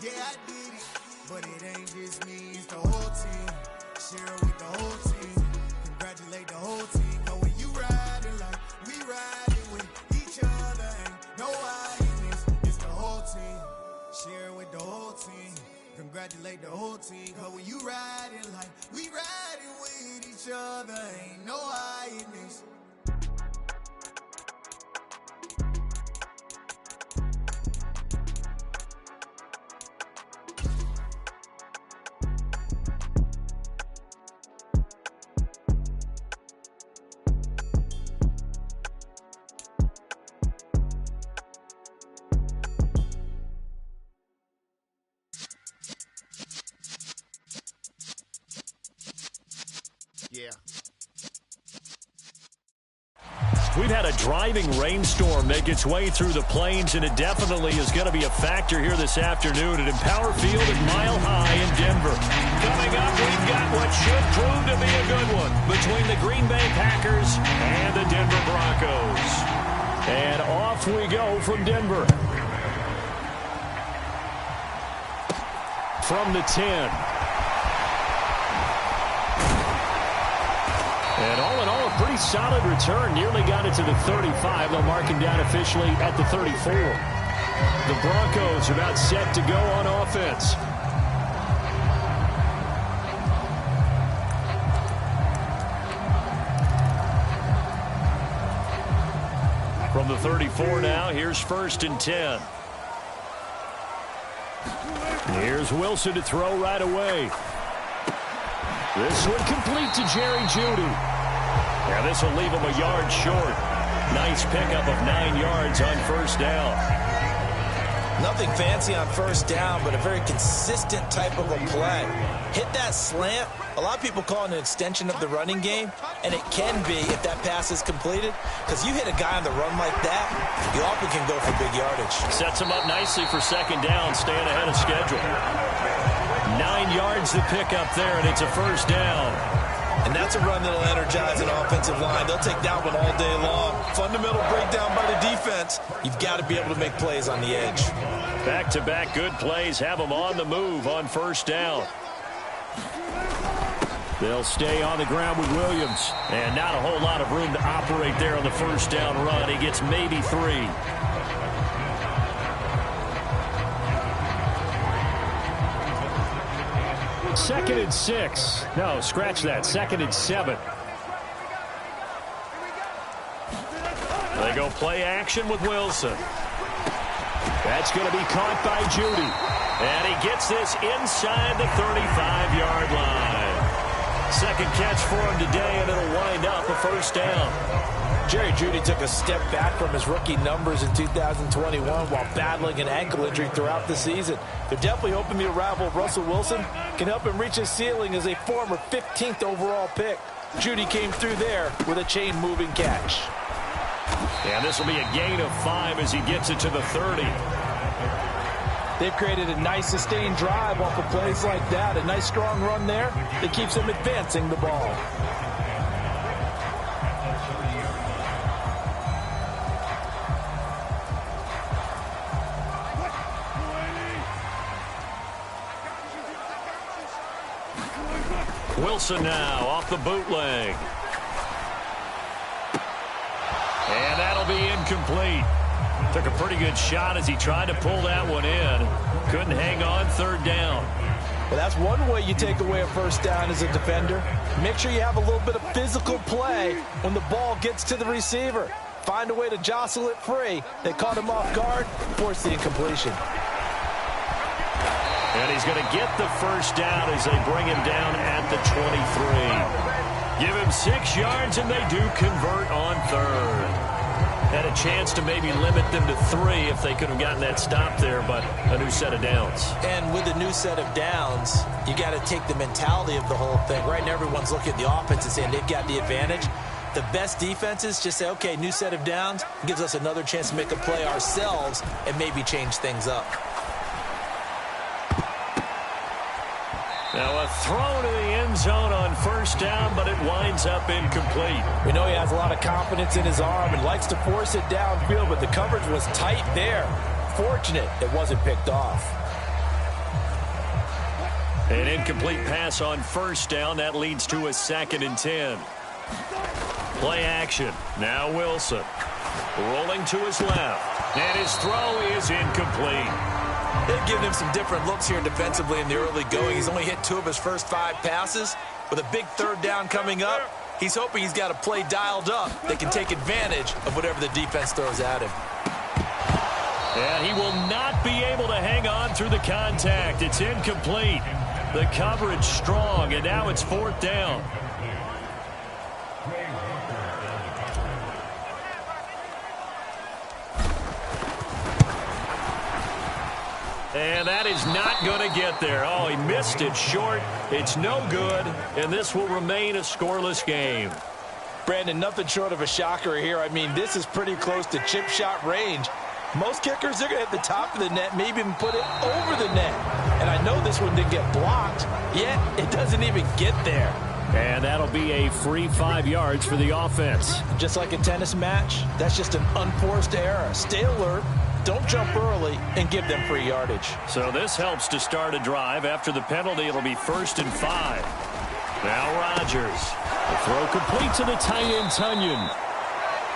Yeah, I did it, but it ain't just me, it's the whole team. Share it with the whole team. Congratulate the whole team. Cause when you riding like we riding with each other, ain't no hiding, it's the whole team. Share it with the whole team. Congratulate the whole team. Cause when you riding like we riding with each other, ain't no hiding this. Yeah. We've had a driving rainstorm make its way through the plains, and it definitely is going to be a factor here this afternoon at Empower Field at Mile High in Denver. Coming up, we've got what should prove to be a good one between the Green Bay Packers and the Denver Broncos. And off we go from Denver. From the 10. And all in all, a pretty solid return. Nearly got it to the 35. They'll mark him down officially at the 34. The Broncos are about set to go on offense. From the 34 now, here's 1st and 10. Here's Wilson to throw right away. This one complete to Jerry Jeudy. Yeah, this will leave him a yard short. Nice pickup of 9 yards on 1st down. Nothing fancy on 1st down, but a very consistent type of a play. Hit that slant. A lot of people call it an extension of the running game, and it can be if that pass is completed, because you hit a guy on the run like that, you often can go for big yardage. Sets him up nicely for 2nd down, staying ahead of schedule. 9 yards to pick up there, and it's a 1st down. And that's a run that'll energize an offensive line. They'll take that one all day long. Fundamental breakdown by the defense. You've got to be able to make plays on the edge. Back-to-back good plays have them on the move on 1st down. They'll stay on the ground with Williams. And not a whole lot of room to operate there on the 1st down run. He gets maybe 3. Second and 6. No, scratch that. 2nd and 7. They go play action with Wilson. That's going to be caught by Jeudy. And he gets this inside the 35-yard line. Second catch for him today, and it'll wind up a 1st down. Jerry Jeudy took a step back from his rookie numbers in 2021 while battling an ankle injury throughout the season. They're definitely hoping the arrival of Russell Wilson can help him reach his ceiling as a former 15th overall pick. Jeudy came through there with a chain-moving catch. And this will be a gain of 5 as he gets it to the 30. They've created a nice sustained drive off of plays like that. A nice strong run there that keeps them advancing the ball. Wilson now off the bootleg. And that'll be incomplete. Took a pretty good shot as he tried to pull that one in. Couldn't hang on 3rd down. Well, that's one way you take away a 1st down as a defender. Make sure you have a little bit of physical play when the ball gets to the receiver. Find a way to jostle it free. They caught him off guard, forced the incompletion. And he's going to get the 1st down as they bring him down at the 23. Give him 6 yards, and they do convert on 3rd. Had a chance to maybe limit them to 3 if they could have gotten that stop there, but a new set of downs. And with a new set of downs, you got to take the mentality of the whole thing. Right now, everyone's looking at the offense and saying they've got the advantage. The best defenses just say, okay, new set of downs, gives us another chance to make a play ourselves and maybe change things up. Now a throw to the end zone on 1st down, but it winds up incomplete. We know he has a lot of confidence in his arm and likes to force it downfield, but the coverage was tight there. Fortunate it wasn't picked off. An incomplete pass on first down. That leads to a 2nd and 10. Play action. Now Wilson. Rolling to his left. And his throw is incomplete. They've given him some different looks here defensively in the early going. He's only hit 2 of his first 5 passes. With a big 3rd down coming up, he's hoping he's got a play dialed up that can take advantage of whatever the defense throws at him. And he will not be able to hang on through the contact. It's incomplete. The coverage strong, and now it's 4th down. And that is not going to get there. Oh, he missed it short. It's no good, and this will remain a scoreless game. Brandon, nothing short of a shocker here. I mean, this is pretty close to chip shot range. Most kickers, they're going to hit the top of the net, maybe even put it over the net. And I know this one didn't get blocked, yet it doesn't even get there. And that'll be a free 5 yards for the offense. Just like a tennis match, that's just an unforced error. Stay alert, don't jump early, and give them free yardage. So this helps to start a drive. After the penalty, it'll be 1st and 5. Now Rodgers. The throw complete to the tight end, Tunyon.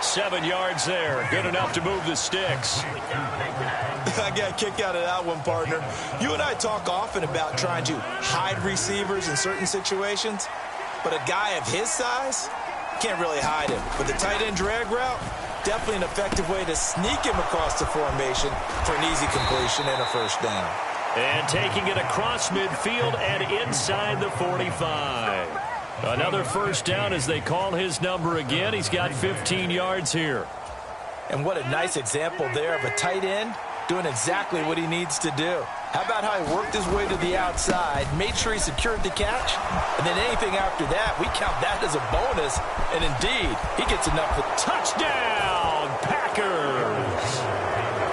7 yards there. Good enough to move the sticks. I got a kick out of that one, partner. You and I talk often about trying to hide receivers in certain situations, but a guy of his size can't really hide him. But the tight end drag route, definitely an effective way to sneak him across the formation for an easy completion and a 1st down. And taking it across midfield and inside the 45. Another 1st down as they call his number again. He's got 15 yards here. And what a nice example there of a tight end doing exactly what he needs to do. How about how he worked his way to the outside, made sure he secured the catch, and then anything after that, we count that as a bonus. And indeed, he gets enough for touchdown, Packers.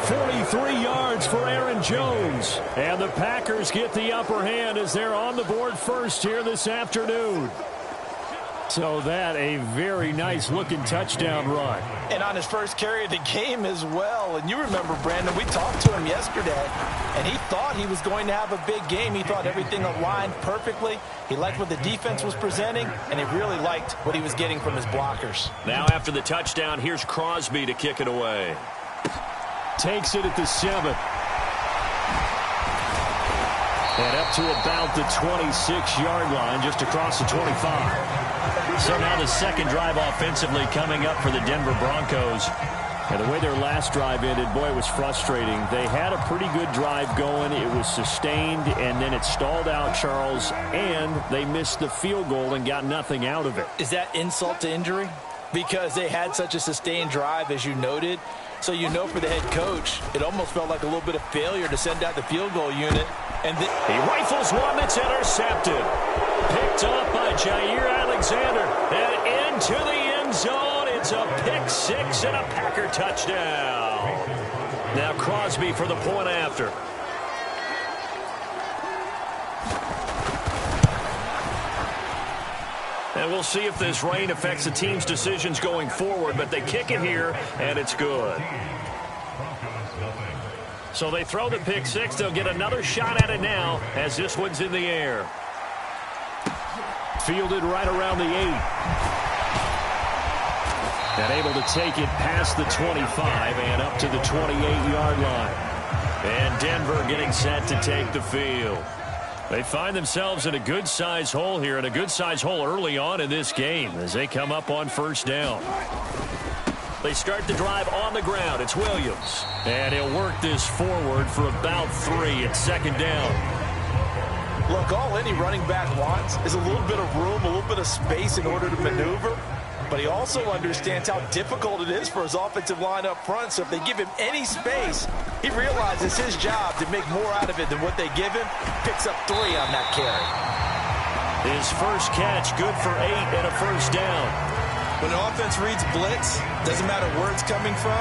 43 yards for Aaron Jones. And the Packers get the upper hand as they're on the board first here this afternoon. So that a very nice looking touchdown run. And on his first carry of the game as well. And you remember, Brandon, we talked to him yesterday, and he thought he was going to have a big game. He thought everything aligned perfectly. He liked what the defense was presenting, and he really liked what he was getting from his blockers. Now after the touchdown, here's Crosby to kick it away. Takes it at the 7. And up to about the 26-yard line, just across the 25. So now the second drive offensively coming up for the Denver Broncos. And the way their last drive ended, boy, it was frustrating. They had a pretty good drive going. It was sustained, and then it stalled out, Charles, and they missed the field goal and got nothing out of it. Is that insult to injury? Because they had such a sustained drive, as you noted. So you know for the head coach, it almost felt like a little bit of failure to send out the field goal unit. And he rifles one that's intercepted. Picked off by Jair Alexander. And into the end zone. It's a pick 6 and a Packer touchdown. Now Crosby for the point after. And we'll see if this rain affects the team's decisions going forward, but they kick it here, and it's good. So they throw the pick 6. They'll get another shot at it now as this one's in the air. Fielded right around the 8. And able to take it past the 25 and up to the 28-yard line. And Denver getting set to take the field. They find themselves in a good-size hole here, and a good-size hole early on in this game as they come up on 1st down. They start the drive on the ground. It's Williams. And he'll work this forward for about 3 at 2nd down. Look, all any running back wants is a little bit of room, a little bit of space in order to maneuver. But he also understands how difficult it is for his offensive line up front. So if they give him any space, he realizes his job to make more out of it than what they give him. Picks up 3 on that carry. His first catch, good for 8 and a 1st down. When an offense reads blitz, doesn't matter where it's coming from,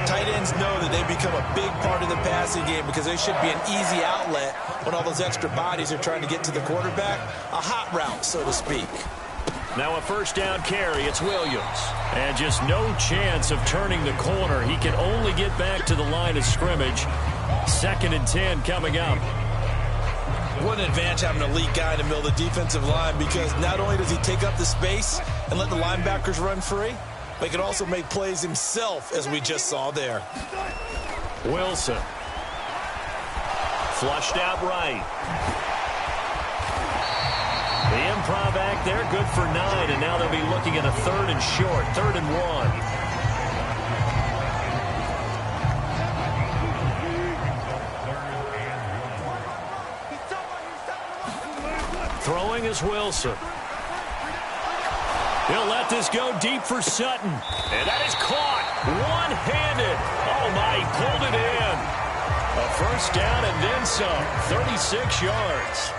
tight ends know that they become a big part of the passing game because they should be an easy outlet when all those extra bodies are trying to get to the quarterback. A hot route, so to speak. Now a 1st down carry. It's Williams. And just no chance of turning the corner. He can only get back to the line of scrimmage. 2nd and 10 coming up. What an advantage having an elite guy in the middle of the defensive line, because not only does he take up the space and let the linebackers run free, but he can also make plays himself, as we just saw there. Wilson. Flushed out right. The improv act there, good for 9, and now they'll be looking at a 3rd and short, 3rd and 1. Throwing is Wilson. He'll let this go deep for Sutton. And that is caught one-handed. Oh, my, he pulled it in. A first down and then some. 36 yards.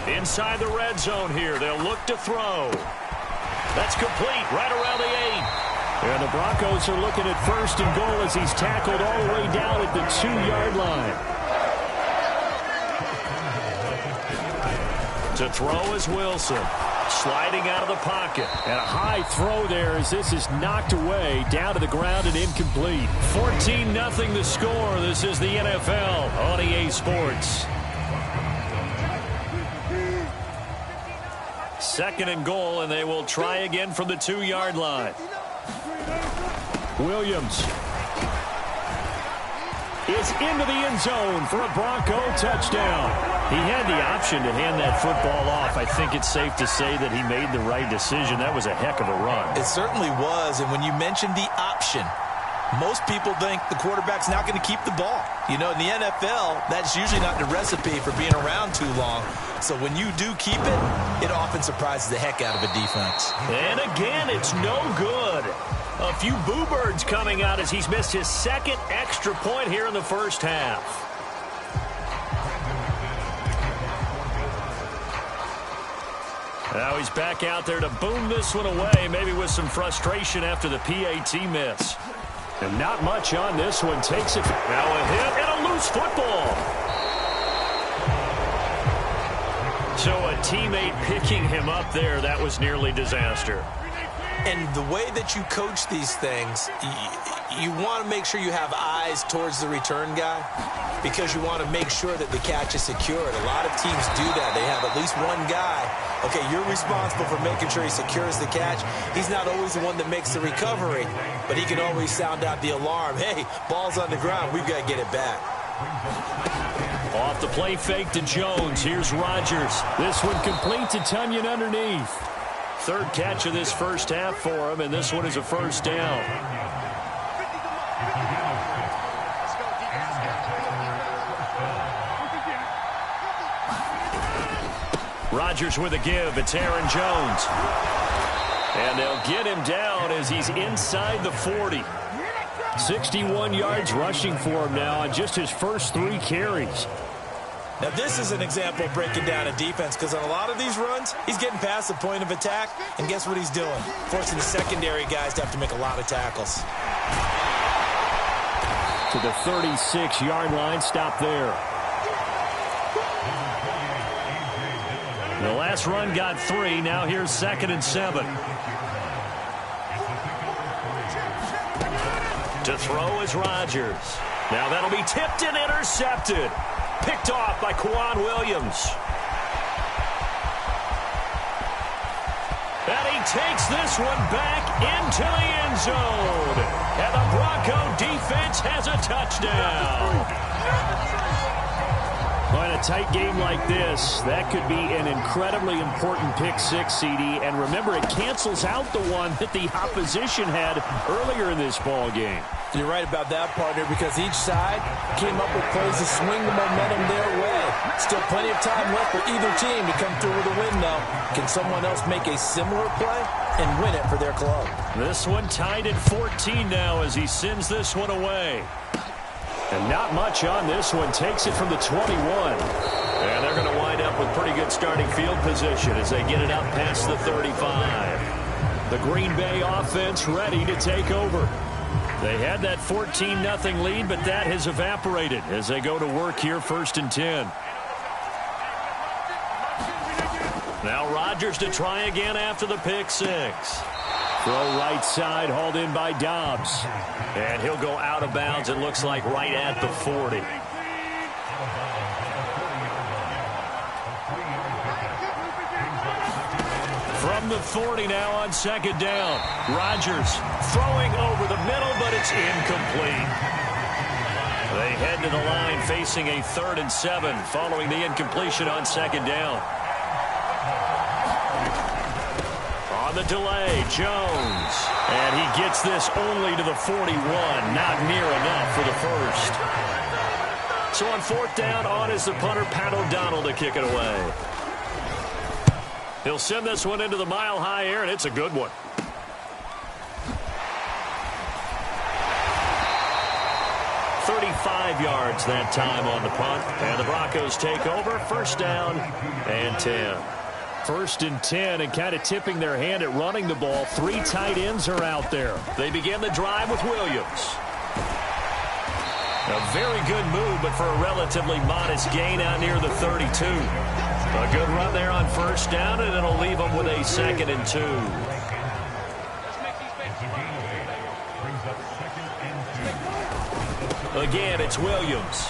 Inside the red zone here. They'll look to throw. That's complete right around the 8. And the Broncos are looking at 1st and goal as he's tackled all the way down at the 2-yard line. To throw is Wilson. Sliding out of the pocket. And a high throw there as this is knocked away down to the ground and incomplete. 14-0 the score. This is the NFL on EA Sports. 2nd and goal, and they will try again from the 2-yard line. Williams is into the end zone for a Bronco touchdown. He had the option to hand that football off. I think it's safe to say that he made the right decision. That was a heck of a run. It certainly was, and when you mentioned the option, most people think the quarterback's not going to keep the ball. You know, in the NFL, that's usually not the recipe for being around too long. So when you do keep it, it often surprises the heck out of a defense. And again, it's no good. A few boo birds coming out as he's missed his 2nd extra point here in the first half. Now he's back out there to boom this one away, maybe with some frustration after the PAT miss. And not much on this one. Takes it. Now a hit and a loose football. So a teammate picking him up there, that was nearly disaster. And the way that you coach these things, you want to make sure you have eyes towards the return guy, because you want to make sure that the catch is secured. A lot of teams do that. They have at least one guy. Okay, you're responsible for making sure he secures the catch. He's not always the one that makes the recovery, but he can always sound out the alarm. Hey, ball's on the ground. We've got to get it back. Off the play fake to Jones. Here's Rodgers. This one complete to Tunyon underneath. 3rd catch of this first half for him, and this one is a first down. Rodgers with a give. It's Aaron Jones. And they'll get him down as he's inside the 40. 61 yards rushing for him now on just his first 3 carries. Now, this is an example of breaking down a defense, because on a lot of these runs, he's getting past the point of attack, and guess what he's doing? Forcing the secondary guys to have to make a lot of tackles. To the 36-yard line, stop there. The last run got 3. Now here's 2nd and 7. To throw is Rodgers. Now that'll be tipped and intercepted. Picked off by Quan Williams. And he takes this one back into the end zone. And the Bronco defense has a touchdown. Well, in a tight game like this, that could be an incredibly important pick-6, CD. And remember, it cancels out the one that the opposition had earlier in this ball game. You're right about that, partner, because each side came up with plays to swing the momentum their way. Still plenty of time left for either team to come through with a win, though. Can someone else make a similar play and win it for their club? This one tied at 14 now as he sends this one away. And not much on this one. Takes it from the 21. And they're going to wind up with pretty good starting field position as they get it up past the 35. The Green Bay offense ready to take over. They had that 14-0 lead, but that has evaporated as they go to work here, 1st and 10. Now Rodgers to try again after the pick 6. Throw right side, hauled in by Dobbs. And he'll go out of bounds, it looks like, right at the 40. From the 40 now on second down. Rodgers throwing over the middle, but it's incomplete. They head to the line facing a 3rd and 7 following the incompletion on second down. On the delay, Jones. And he gets this only to the 41. Not near enough for the first. So on 4th down, on is the punter, Pat O'Donnell, to kick it away. He'll send this one into the mile-high air, and it's a good one. "35 yards that time on the punt. And the Broncos take over. 1st down and 10. 1st and 10, and kind of tipping their hand at running the ball. 3 tight ends are out there. They begin the drive with Williams. A very good move, but for a relatively modest gain out near the 32. A good run there on 1st down, and it'll leave them with a 2nd and 2. Again, it's Williams.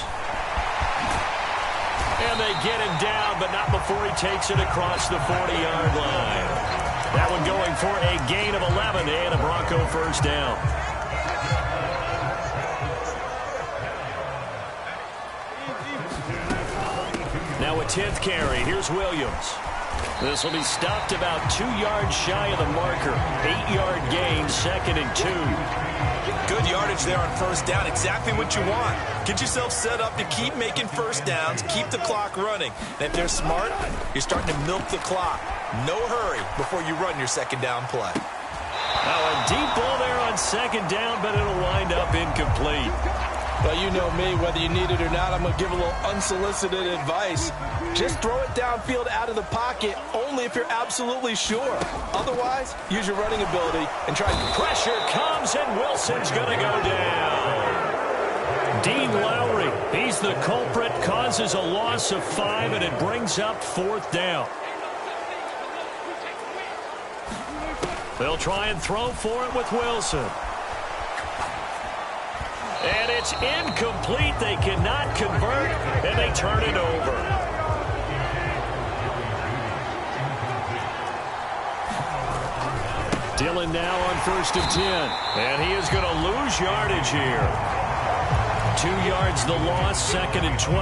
And they get him down, but not before he takes it across the 40-yard line. That one going for a gain of 11 and a Bronco 1st down. Now a 10th carry. Here's Williams. This will be stopped about 2 yards shy of the marker. 8-yard gain, 2nd and 2. Good yardage there on 1st down. Exactly what you want. Get yourself set up to keep making 1st downs, keep the clock running. And if they're smart, you're starting to milk the clock. No hurry before you run your 2nd down play. Now a deep ball there on 2nd down, but it'll wind up incomplete. Well, you know me, whether you need it or not, I'm going to give a little unsolicited advice. Just throw it downfield out of the pocket only if you're absolutely sure. Otherwise, use your running ability and try. Pressure comes, and Wilson's going to go down. Dean Lowry, he's the culprit, causes a loss of 5, and it brings up 4th down. They'll try and throw for it with Wilson. And it's incomplete. They cannot convert, and they turn it over. Dillon now on 1st and 10. And he is going to lose yardage here. 2 yards the loss, 2nd and 12.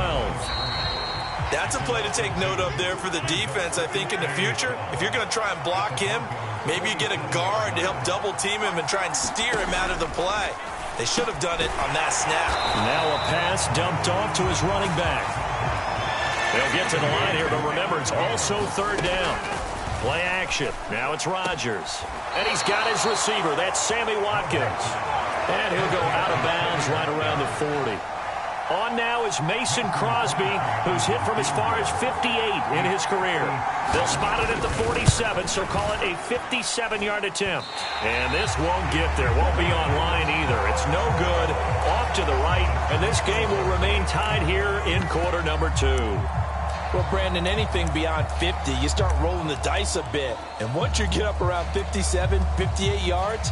That's a play to take note of there for the defense, I think, in the future. If you're going to try and block him, maybe you get a guard to help double-team him and try and steer him out of the play. They should have done it on that snap. Now a pass dumped off to his running back. They'll get to the line here, but remember, it's also 3rd down. Play action. Now it's Rodgers. And he's got his receiver. That's Sammy Watkins. And he'll go out of bounds right around the 40. On now is Mason Crosby, who's hit from as far as 58 in his career. They'll spot it at the 47, so call it a 57-yard attempt. And this won't get there. Won't be on line either. It's no good. Off to the right, and this game will remain tied here in quarter number 2. Well, Brandon, anything beyond 50, you start rolling the dice a bit. And once you get up around 57, 58 yards,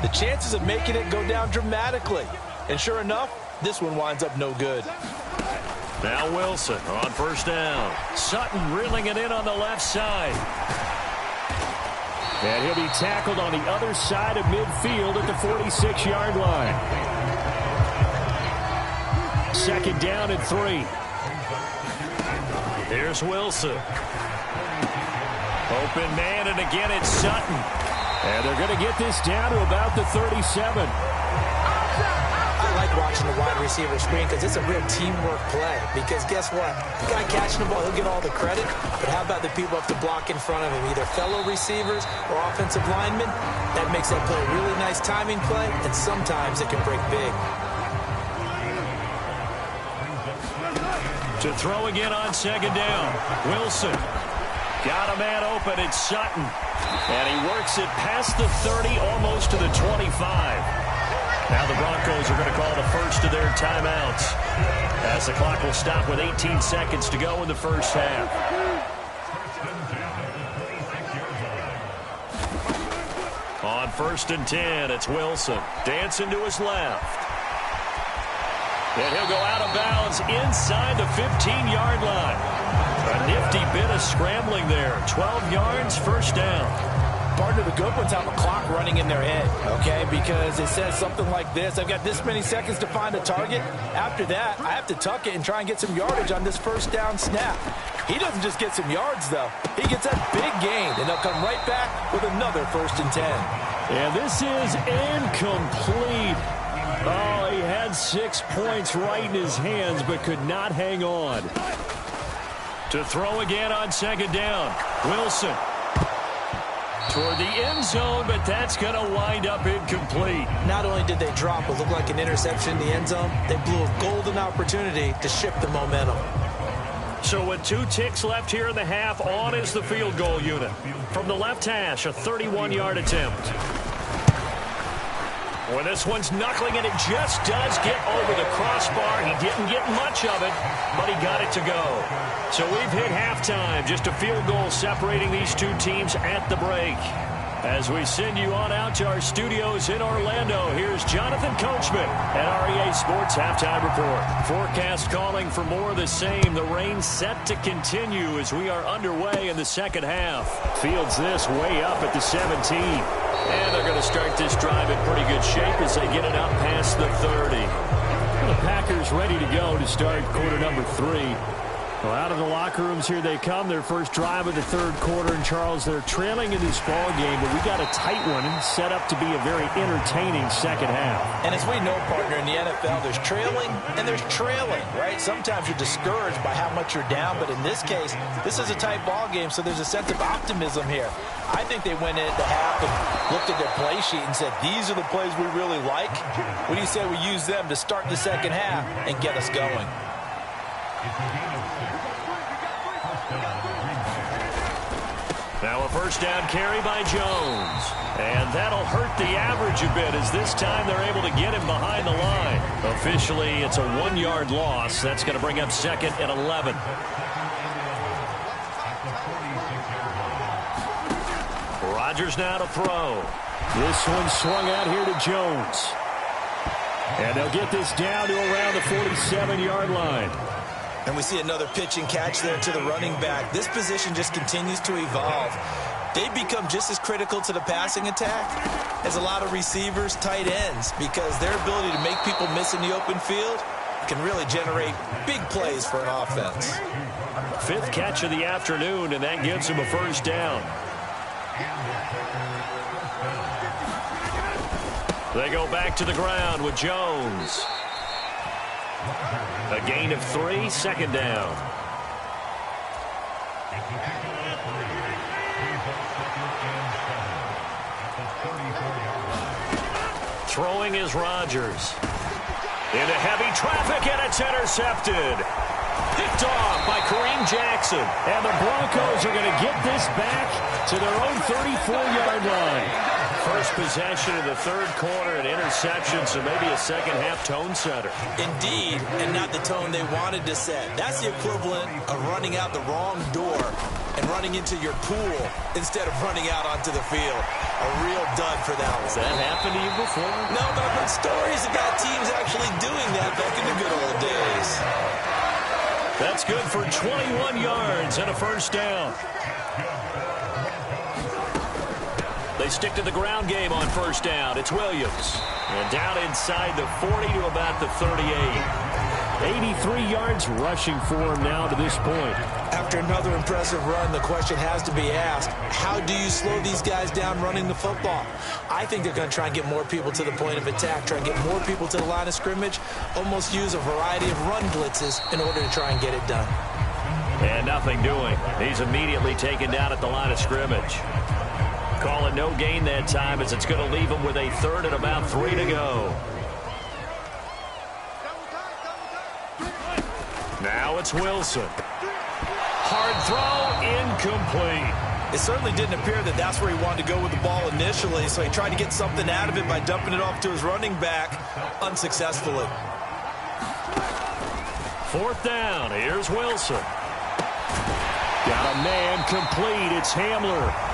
the chances of making it go down dramatically. And sure enough, this one winds up no good. Now Wilson on 1st down. Sutton reeling it in on the left side. And he'll be tackled on the other side of midfield at the 46-yard line. 2nd down and 3. Here's Wilson. Open man, and again it's Sutton. And they're going to get this down to about the 37. I like watching the wide receiver screen because it's a real teamwork play. Because guess what? The guy catching the ball, he'll get all the credit. But how about the people up to block in front of him? Either fellow receivers or offensive linemen. That makes that play a really nice timing play. And sometimes it can break big. To throw again on 2nd down. Wilson. Got a man open. It's Sutton. And he works it past the 30, almost to the 25. Now the Broncos are going to call the first of their timeouts, as the clock will stop with 18 seconds to go in the first half. On 1st and 10, it's Wilson. Dancing to his left. And he'll go out of bounds inside the 15-yard line. A nifty bit of scrambling there. 12 yards, first down. Partner, the good ones have a clock running in their head, okay? Because it says something like this. I've got this many seconds to find a target. After that, I have to tuck it and try and get some yardage on this first down snap. He doesn't just get some yards, though. He gets that big gain, and they'll come right back with another 1st and 10. And this is incomplete. Oh, he had 6 points right in his hands, but could not hang on. To throw again on 2nd down. Wilson. Toward the end zone, but that's going to wind up incomplete. Not only did they drop what looked like an interception in the end zone, they blew a golden opportunity to shift the momentum. So with 2 ticks left here in the half, on is the field goal unit. From the left hash, a 31-yard attempt. Well, this one's knuckling, and it just does get over the crossbar. He didn't get much of it, but he got it to go. So we've hit halftime. Just a field goal separating these 2 teams at the break. As we send you on out to our studios in Orlando, here's Jonathan Coachman at REA Sports Halftime Report. Forecast calling for more of the same. The rain set to continue as we are underway in the second half. Fields this way up at the 17. And they're going to start this drive in pretty good shape as they get it up past the 30. The Packers ready to go to start quarter number 3. Well, out of the locker rooms here they come. Their first drive of the 3rd quarter. And, Charles, they're trailing in this ball game, but we got a tight one and set up to be a very entertaining second half. And as we know, partner, in the NFL, there's trailing and there's trailing, right? Sometimes you're discouraged by how much you're down, but in this case, this is a tight ball game, so there's a sense of optimism here. I think they went in at the half and looked at their play sheet and said, these are the plays we really like. What do you say we use them to start the second half and get us going? Now a first down carry by Jones. And that'll hurt the average a bit as this time they're able to get him behind the line. Officially, it's a 1-yard loss. That's going to bring up 2nd and 11. Rodgers now to throw. This one swung out here to Jones. And they'll get this down to around the 47-yard line. And we see another pitch and catch there to the running back. This position just continues to evolve. They've become just as critical to the passing attack as a lot of receivers, tight ends, because their ability to make people miss in the open field can really generate big plays for an offense. 5th catch of the afternoon, and that gives him a first down. They go back to the ground with Jones. A gain of 3, 2nd down. Throwing is Rodgers. Into heavy traffic, and it's intercepted. Picked off by Kareem Jackson. And the Broncos are going to get this back to their own 34-yard line. First possession of the 3rd quarter, an interception, so maybe a second-half tone setter. Indeed, and not the tone they wanted to set. That's the equivalent of running out the wrong door and running into your pool instead of running out onto the field. A real dud for that one. Has that happened to you before? No, but I've heard stories about teams actually doing that back in the good old days. That's good for 21 yards and a first down. They stick to the ground game on first down. It's Williams. And down inside the 40 to about the 38. 83 yards rushing for him now to this point. After another impressive run, the question has to be asked, how do you slow these guys down running the football? I think they're going to try and get more people to the point of attack, try and get more people to the line of scrimmage, almost use a variety of run blitzes in order to try and get it done. And nothing doing. He's immediately taken down at the line of scrimmage. Call it no gain that time as it's going to leave him with a 3rd and about 3 to go. Now it's Wilson. Hard throw, incomplete. It certainly didn't appear that that's where he wanted to go with the ball initially, so he tried to get something out of it by dumping it off to his running back unsuccessfully. 4th down. Here's Wilson. Got a man complete. It's Hamler.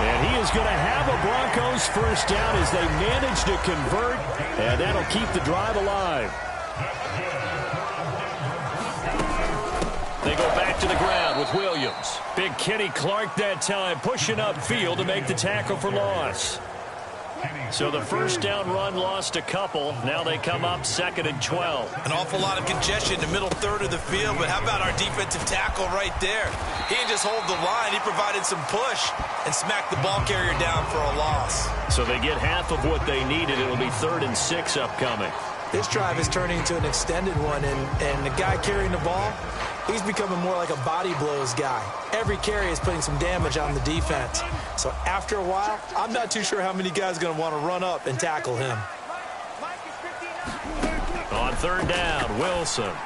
And he is going to have a Broncos first down as they manage to convert, and that'll keep the drive alive. They go back to the ground with Williams. Big Kenny Clark that time pushing upfield to make the tackle for loss. So the first down run lost a couple. Now they come up 2nd and 12. An awful lot of congestion in the middle third of the field, but how about our defensive tackle right there? He didn't just hold the line. He provided some push and smacked the ball carrier down for a loss. So they get half of what they needed. It'll be 3rd and 6 upcoming. This drive is turning into an extended one, and the guy carrying the ball, he's becoming more like a body blows guy. Every carry is putting some damage on the defense. So after a while, I'm not too sure how many guys are going to want to run up and tackle him. On 3rd down, Wilson.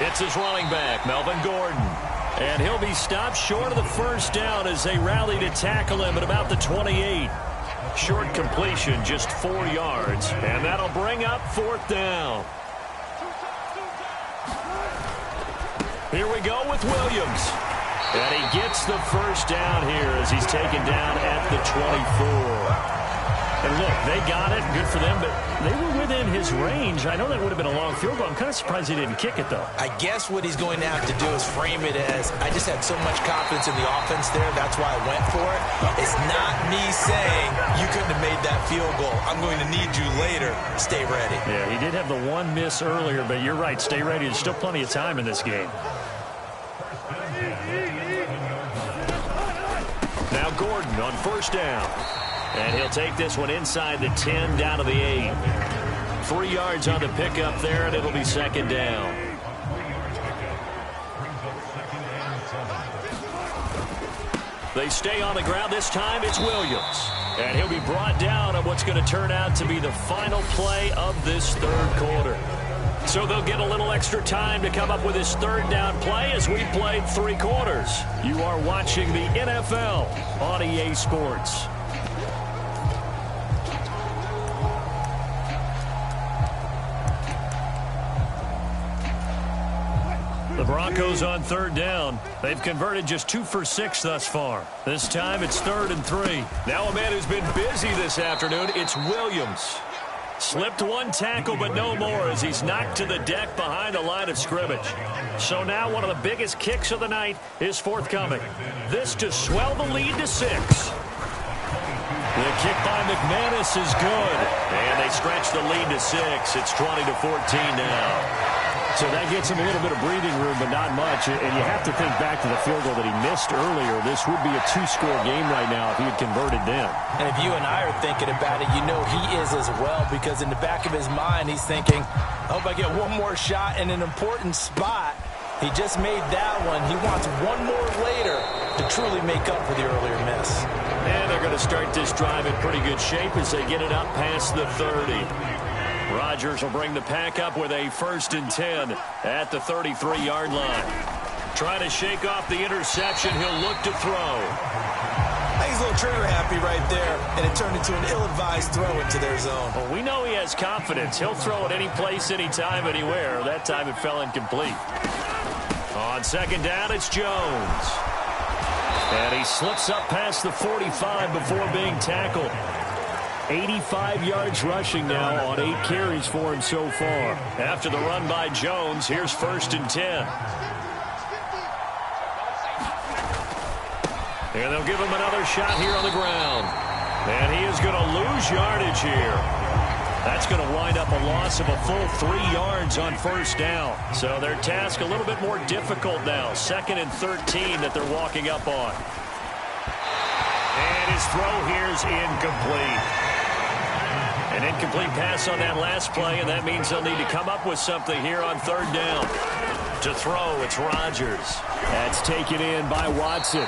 It's his running back, Melvin Gordon. And he'll be stopped short of the first down as they rally to tackle him at about the 28. Short completion, just 4 yards. And that'll bring up 4th down. Here we go with Williams. And he gets the first down here as he's taken down at the 24. And look, they got it. Good for them, but they were within his range. I know that would have been a long field goal. I'm kind of surprised he didn't kick it, though. I guess what he's going to have to do is frame it as, I just had so much confidence in the offense there. That's why I went for it. It's not me saying you couldn't have made that field goal. I'm going to need you later. Stay ready. Yeah, he did have the one miss earlier, but you're right. Stay ready. There's still plenty of time in this game. Now Gordon on first down. And he'll take this one inside the 10 down to the 8. 3 yards on the pickup there, and it'll be 2nd down. They stay on the ground. This time it's Williams. And he'll be brought down on what's going to turn out to be the final play of this 3rd quarter. So they'll get a little extra time to come up with his 3rd down play as we played 3 quarters. You are watching the NFL on EA Sports. The Broncos on 3rd down. They've converted just 2 for 6 thus far. This time it's 3rd and 3. Now a man who's been busy this afternoon, it's Williams. Slipped one tackle, but no more as he's knocked to the deck behind the line of scrimmage. So now one of the biggest kicks of the night is forthcoming. This to swell the lead to 6. The kick by McManus is good. And they stretch the lead to 6. It's 20-14 now. So that gets him a little bit of breathing room, but not much. And you have to think back to the field goal that he missed earlier. This would be a 2-score game right now if he had converted then. And if you and I are thinking about it, you know he is as well, because in the back of his mind, he's thinking, I hope I get one more shot in an important spot. He just made that one. He wants one more later to truly make up for the earlier miss. And they're going to start this drive in pretty good shape as they get it up past the 30. Rodgers will bring the pack up with a 1st and 10 at the 33-yard line. Trying to shake off the interception. He'll look to throw. I think he's a little trigger happy right there, and it turned into an ill-advised throw into their zone. Well, we know he has confidence. He'll throw it any place, anytime, anywhere. That time it fell incomplete. On 2nd down, it's Jones. And he slips up past the 45 before being tackled. 85 yards rushing now on 8 carries for him so far. After the run by Jones, here's 1st and 10. And they'll give him another shot here on the ground. And he is going to lose yardage here. That's going to wind up a loss of a full 3 yards on 1st down. So their task a little bit more difficult now. 2nd and 13 that they're walking up on. And his throw here is incomplete. An incomplete pass on that last play, and that means they'll need to come up with something here on 3rd down. To throw, it's Rodgers. That's taken in by Watson.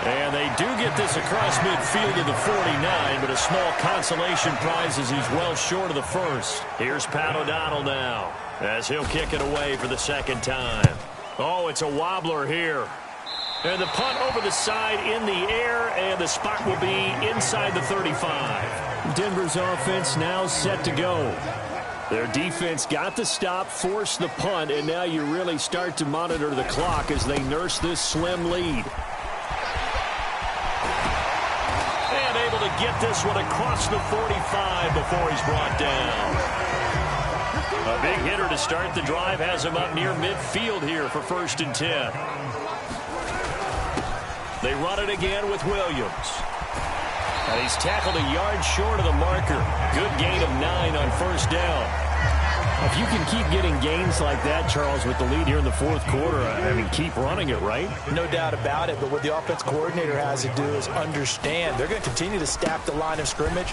And they do get this across midfield to the 49, but a small consolation prize as he's well short of the 1st. Here's Pat O'Donnell now as he'll kick it away for the 2nd time. Oh, it's a wobbler here. And the punt over the side in the air, and the spot will be inside the 35. Denver's offense now set to go. Their defense got the stop, forced the punt, and now you really start to monitor the clock as they nurse this slim lead. to get this one across the 45 before he's brought down. A big hitter to start the drive has him up near midfield here for 1st and 10. They run it again with Williams. And he's tackled a yard short of the marker. Good gain of 9 on 1st down. If you can keep getting gains like that, Charles, with the lead here in the 4th quarter, I mean, keep running it, right? No doubt about it, but what the offense coordinator has to do is understand they're going to continue to stack the line of scrimmage.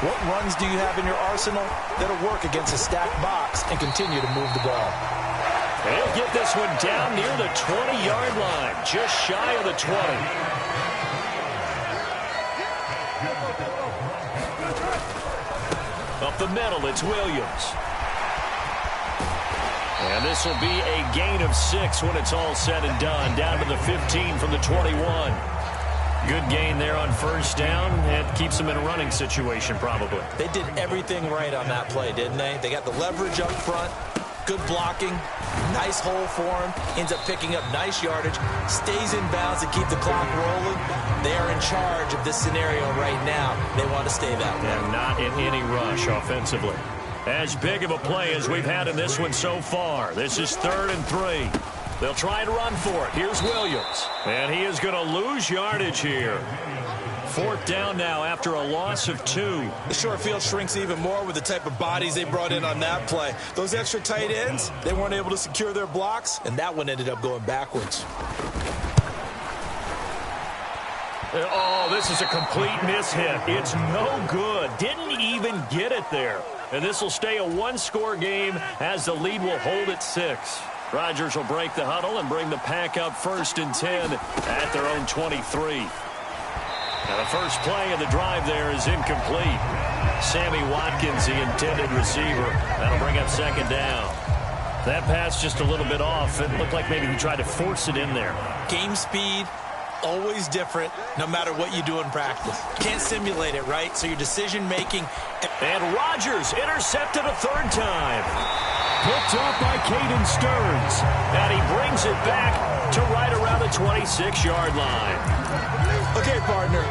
What runs do you have in your arsenal that'll work against a stacked box and continue to move the ball? They'll get this one down near the 20-yard line, just shy of the 20. Up the middle, it's Williams. And this will be a gain of 6 when it's all said and done. Down to the 15 from the 21. Good gain there on 1st down. It keeps them in a running situation, probably. They did everything right on that play, didn't they? They got the leverage up front. Good blocking. Nice hole for him. Ends up picking up nice yardage. Stays in bounds to keep the clock rolling. They are in charge of this scenario right now. They want to stay that way. And not in any rush offensively. As big of a play as we've had in this one so far. This is 3rd and 3. They'll try and run for it. Here's Williams. And he is going to lose yardage here. 4th down now after a loss of 2. The short field shrinks even more with the type of bodies they brought in on that play. Those extra tight ends, they weren't able to secure their blocks, and that one ended up going backwards. Oh, this is a complete mishit. It's no good. Didn't even get it there. And this will stay a 1-score game as the lead will hold at 6. Rodgers will break the huddle and bring the pack up 1st and 10 at their own 23. Now the first play of the drive there is incomplete. Sammy Watkins, the intended receiver. That'll bring up 2nd down. That pass just a little bit off. It looked like maybe he tried to force it in there. Game speed, always different, no matter what you do in practice. Can't simulate it, right? So your decision-making... And Rodgers intercepted a 3rd time. Picked off by Caden Stearns. And he brings it back to right around the 26-yard line. Okay, partner,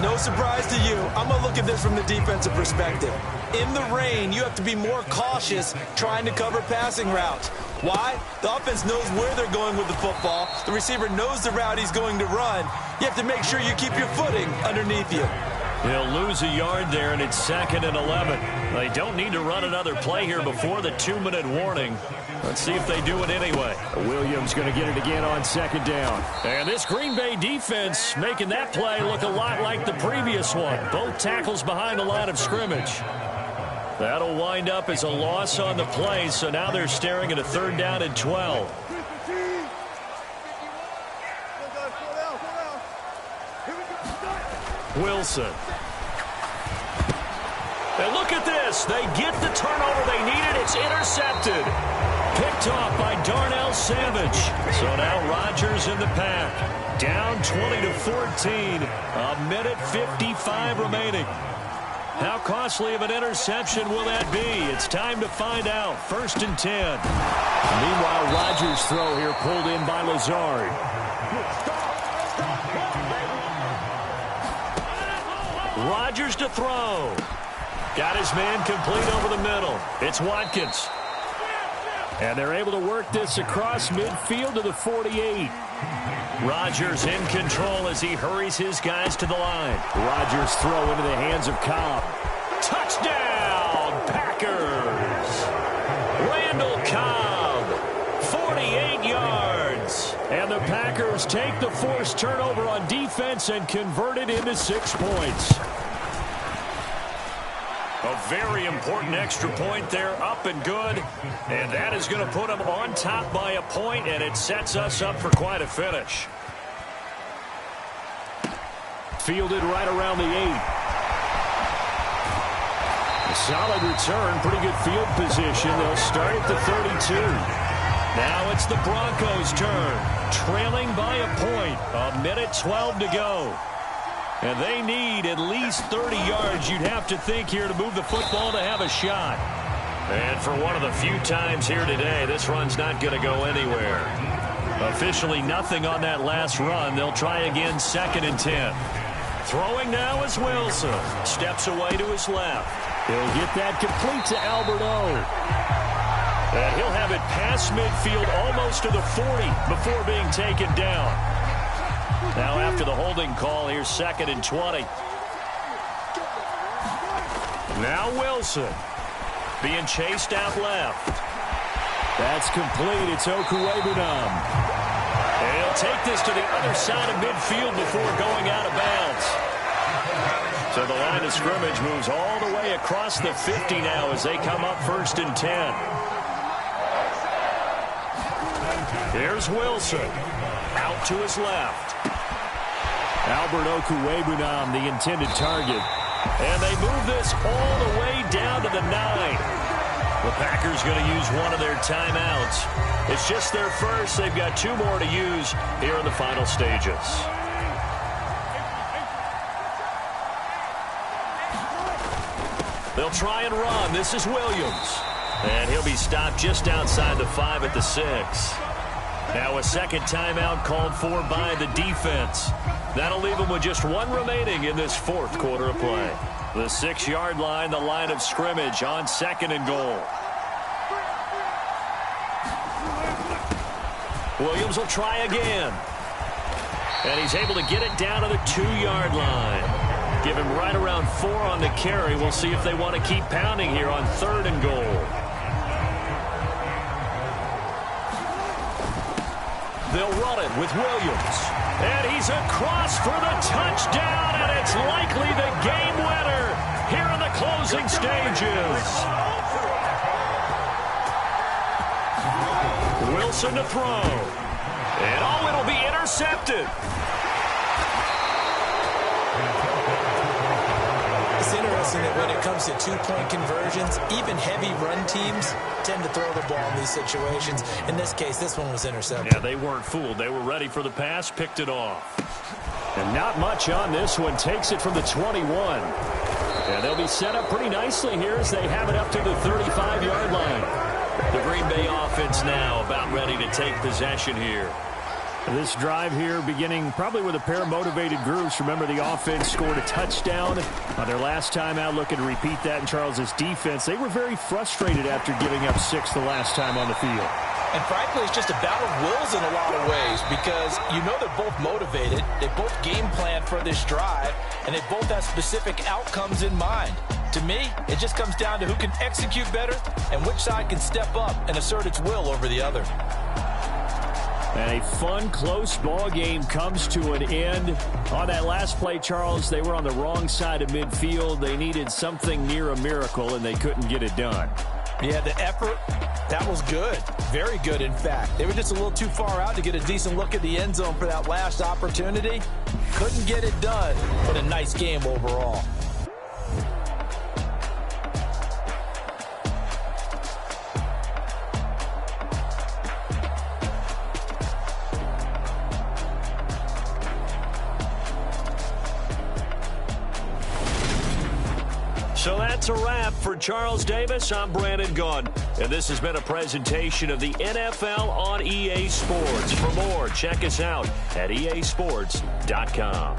no surprise to you. I'm going to look at this from the defensive perspective. In the rain, you have to be more cautious trying to cover passing routes. Why? The offense knows where they're going with the football. The receiver knows the route he's going to run. You have to make sure you keep your footing underneath you. They'll lose a yard there, and it's 2nd and 11. They don't need to run another play here before the 2-minute warning. Let's see if they do it anyway. Williams going to get it again on 2nd down. And this Green Bay defense making that play look a lot like the previous one. Both tackles behind the line of scrimmage. That'll wind up as a loss on the play, so now they're staring at a 3rd down and 12. Wilson. And look at this. They get the turnover they needed. It's intercepted. Picked off by Darnell Savage. So now Rodgers in the pack. Down 20-14. A minute 55 remaining. How costly of an interception will that be? It's time to find out. 1st and 10. Meanwhile, Rodgers' throw here pulled in by Lazard. Rodgers to throw. Got his man complete over the middle. It's Watkins. And they're able to work this across midfield to the 48. Rodgers in control as he hurries his guys to the line. Rodgers throw into the hands of Cobb. Touchdown, Packers. Randall Cobb, 48 yards. And the Packers take the forced turnover on defense and convert it into 6 points. A very important extra point there, up and good. And that is going to put them on top by a point, and it sets us up for quite a finish. Fielded right around the 8. A solid return, pretty good field position. They'll start at the 32. Now it's the Broncos' turn, trailing by a point. A minute 12 to go. And they need at least 30 yards, you'd have to think, here to move the football to have a shot. And for one of the few times here today, this run's not going to go anywhere. Officially nothing on that last run. They'll try again 2nd and 10. Throwing now is Wilson. Steps away to his left. He'll get that complete to Albert O. And he'll have it past midfield almost to the 40 before being taken down. Now after the holding call, here's 2nd and 20. Now Wilson being chased out left. That's complete. It's Okuwebunam. And he'll take this to the other side of midfield before going out of bounds. So the line of scrimmage moves all the way across the 50 now as they come up 1st and 10. Here's Wilson. Out to his left. Albert Okuwebunam, the intended target. And they move this all the way down to the 9. The Packers going to use one of their timeouts. It's just their first. They've got 2 more to use here in the final stages. They'll try and run. This is Williams. And he'll be stopped just outside the 5 at the 6. Now a second timeout called for by the defense. That'll leave them with just 1 remaining in this 4th quarter of play. The 6-yard line, the line of scrimmage on 2nd and goal. Williams will try again. And he's able to get it down to the 2-yard line. Give him right around 4 on the carry. We'll see if they want to keep pounding here on 3rd and goal. They'll run it with Williams. And he's across for the touchdown, and it's likely the game winner here in the closing stages. Wilson to throw. And oh, it'll be intercepted. It's interesting that when it comes to 2-point conversions, even heavy run teams tend to throw the ball in these situations. In this case, this one was intercepted. Yeah, they weren't fooled. They were ready for the pass, picked it off. And not much on this one. Takes it from the 21. And they'll be set up pretty nicely here as they have it up to the 35-yard line. The Green Bay offense now about ready to take possession here. This drive here beginning probably with a pair of motivated groups. Remember, the offense scored a touchdown on their last time out, looking to repeat that in Charles's defense. They were very frustrated after giving up 6 the last time on the field. And frankly, it's just a battle of wills in a lot of ways because you know they're both motivated. They both game plan for this drive, and they both have specific outcomes in mind. To me, it just comes down to who can execute better and which side can step up and assert its will over the other. And a fun, close ball game comes to an end. On that last play, Charles, they were on the wrong side of midfield. They needed something near a miracle, and they couldn't get it done. Yeah, the effort, that was good. Very good, in fact. They were just a little too far out to get a decent look at the end zone for that last opportunity. Couldn't get it done, but a nice game overall. So that's a wrap for Charles Davis. I'm Brandon Gunn, and this has been a presentation of the NFL on EA Sports. For more, check us out at easports.com.